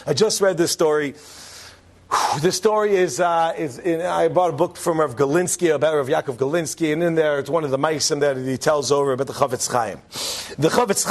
I just read this story. The story I bought a book from Rav Galinsky about Rav Yaakov Galinsky, and in there it's one of the maisim that he tells over about the Chofetz Chaim. The Chofetz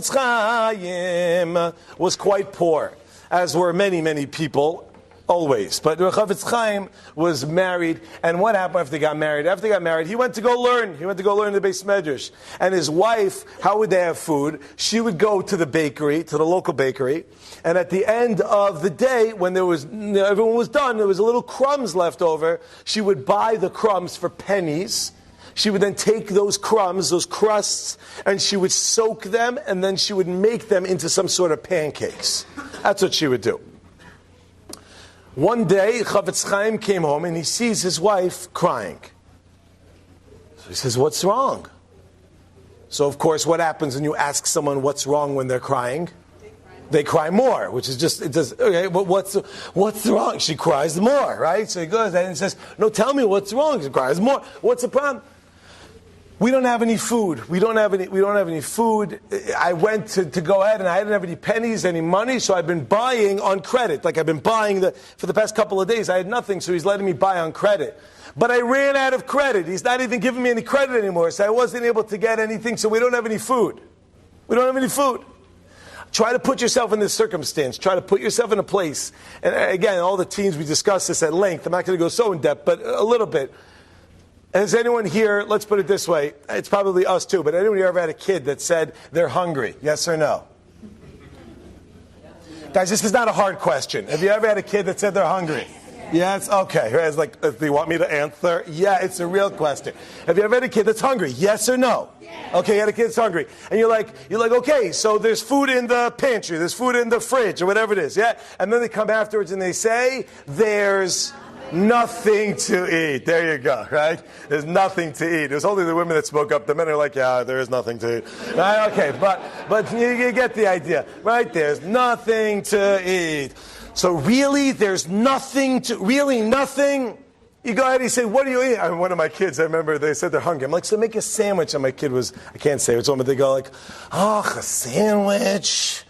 Chaim was quite poor, as were many, many people, always. But the Chofetz Chaim was married, and what happened after he got married? After he got married, he went to go learn. He went to go learn in the Beis Medrash. And his wife, how would they have food? She would go to the bakery, to the local bakery, and at the end of the day, when everyone was done, there was a little crumbs left over, she would buy the crumbs for pennies. She would then take those crumbs, those crusts, and she would soak them, and then she would make them into some sort of pancakes. That's what she would do. One day, Chofetz Chaim came home and he sees his wife crying. So he says, "What's wrong?" So of course, what happens when you ask someone what's wrong when they're crying? They cry more, which is just, it does, okay, but what's wrong? She cries more, right? So he goes and says, "No, tell me what's wrong." She cries more. What's the problem? We don't have any food. We don't have any food. I went to go ahead and I didn't have any pennies, any money, so I've been buying on credit. Like I've been buying for the past couple of days. I had nothing, so he's letting me buy on credit. But I ran out of credit. He's not even giving me any credit anymore, so I wasn't able to get anything, so we don't have any food. We don't have any food. Try to put yourself in this circumstance. Try to put yourself in a place. And again, all the teens, we discussed this at length. I'm not going to go so in depth, but a little bit. Has anyone here, let's put it this way, it's probably us too, but anyone here ever had a kid that said they're hungry? Yes or no? Guys, this is not a hard question. Have you ever had a kid that said they're hungry? Yes? Okay. It's like, do you want me to answer? Yeah, it's a real question. Have you ever had a kid that's hungry? Yes or no? Okay, you had a kid that's hungry. And you're like, okay, so there's food in the pantry, there's food in the fridge, or whatever it is, yeah? And then they come afterwards and they say, there's nothing to eat. There you go, right? There's nothing to eat. It was only the women that spoke up. The men are like, yeah, there is nothing to eat. Right? Okay, but you get the idea, right? There's nothing to eat. So really, there's nothing. You go ahead and you say, what do you eat? I mean, one of my kids, I remember they said they're hungry. I'm like, so make a sandwich. And my kid was, I can't say it, but they go like, oh, a sandwich?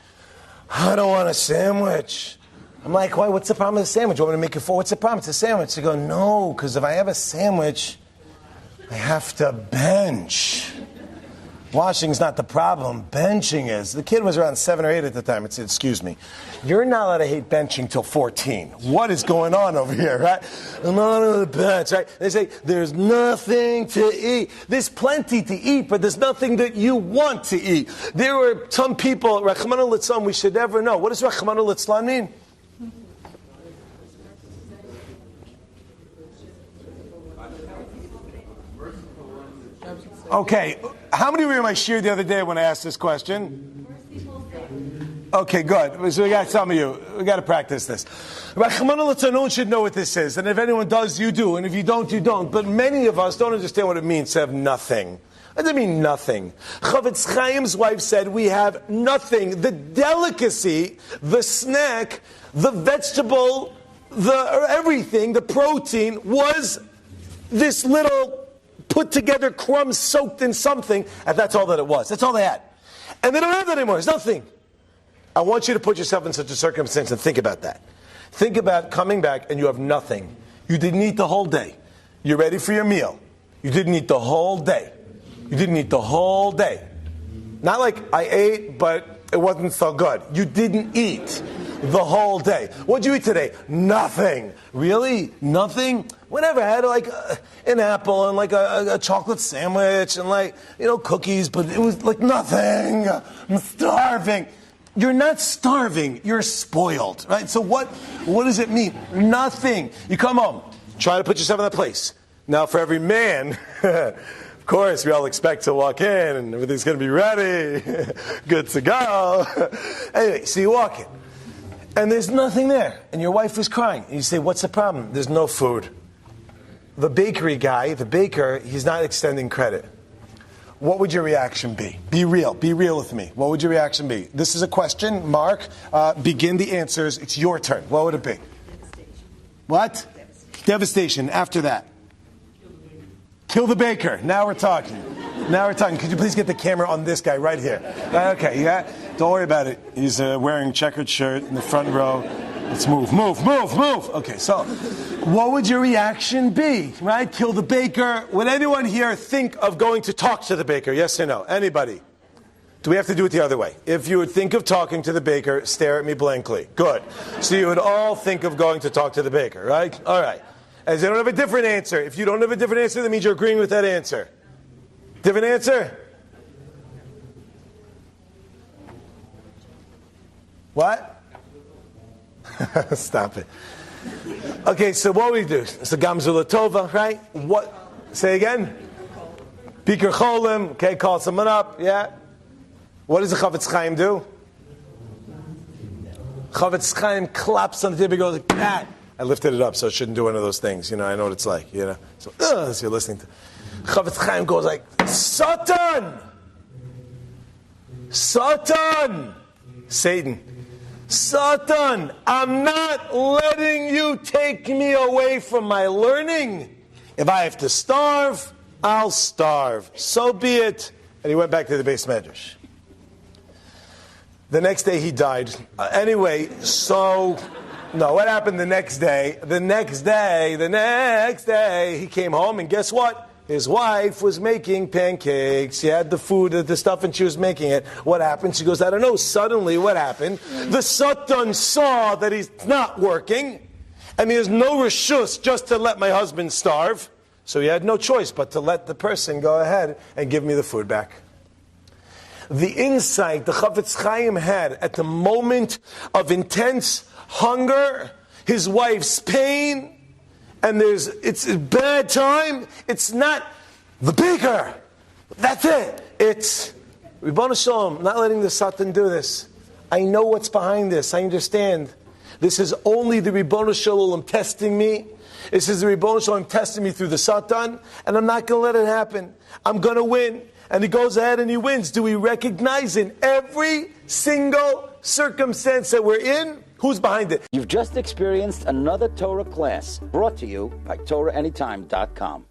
I don't want a sandwich. I'm like, why? What's the problem with a sandwich? You want me to make it for? What's the problem? It's a sandwich. They go, no, because if I have a sandwich, I have to bench. Washing's not the problem. Benching is. The kid was around 7 or 8 at the time. It said, excuse me, you're not allowed to hate benching till 14. What is going on over here, right? I'm not on the bench, right? They say, there's nothing to eat. There's plenty to eat, but there's nothing that you want to eat. There were some people, Rachmana litzlan, we should never know. What does Rachmana litzlan mean? Okay, how many were in my shiur the other day when I asked this question? Okay, good. So we got some of you. We got to practice this. Rachmana litzlan, no one should know what this is. And if anyone does, you do. And if you don't, you don't. But many of us don't understand what it means to have nothing. What does it mean, nothing? Chofetz Chaim's wife said, we have nothing. The delicacy, the snack, the vegetable, the everything, the protein was this little put together crumbs soaked in something, and that's all that it was. That's all they had. And they don't have that anymore. It's nothing. I want you to put yourself in such a circumstance and think about that. Think about coming back and you have nothing. You didn't eat the whole day. You're ready for your meal. You didn't eat the whole day. You didn't eat the whole day. Not like I ate, but it wasn't so good. You didn't eat the whole day. What'd you eat today? Nothing. Really? Nothing? Whatever. I had like an apple and like a chocolate sandwich and like, cookies, but it was like nothing. I'm starving. You're not starving. You're spoiled, right? So what does it mean? Nothing. You come home. Try to put yourself in that place. Now for every man, of course, we all expect to walk in and everything's going to be ready, good to go. Anyway, so you walk in. And there's nothing there. And your wife is crying. And you say, what's the problem? There's no food. The bakery guy, the baker, he's not extending credit. What would your reaction be? Be real. Be real with me. What would your reaction be? This is a question. Mark, begin the answers. It's your turn. What would it be? What? Devastation. After that. Kill the baker. Now we're talking. Could you please get the camera on this guy right here? Okay, yeah. Don't worry about it. He's wearing a checkered shirt in the front row. Let's move. Okay, so what would your reaction be, right? Kill the baker. Would anyone here think of going to talk to the baker? Yes or no? Anybody? Do we have to do it the other way? If you would think of talking to the baker, stare at me blankly. Good. So you would all think of going to talk to the baker, right? All right. As they don't have a different answer. If you don't have a different answer, that means you're agreeing with that answer. Different answer? What? Stop it. Okay, so what we do? It's a gamzula tova, right? What? Say again? Bikur cholim. Okay, call someone up. Yeah. What does the Chofetz Chaim do? Chofetz Chaim claps on the table and goes like that. I lifted it up, so I shouldn't do one of those things. You know, I know what it's like. You know, so you're listening to. Chofetz Chaim goes like, Satan, Satan, Satan, Satan. I'm not letting you take me away from my learning. If I have to starve, I'll starve. So be it. And he went back to the beis medrash. The next day he died. Anyway, so, no, what happened the next day? The next day, he came home, and guess what? His wife was making pancakes. She had the food, the stuff, and she was making it. What happened? She goes, I don't know. Suddenly, what happened? The Satan saw that he's not working, and he has no reshus just to let my husband starve. So he had no choice but to let the person go ahead and give me the food back. The insight the Chofetz Chaim had at the moment of intense hunger, his wife's pain, and it's a bad time. It's not the baker. That's it. It's Ribbon Shalom, not letting the Satan do this. I know what's behind this. I understand. This is only the Ribbon Shalom testing me. This is the Ribbon Shalom testing me through the Satan, and I'm not going to let it happen. I'm going to win. And he goes ahead and he wins. Do we recognize in every single circumstance that we're in, who's behind it? You've just experienced another Torah class brought to you by TorahAnytime.com.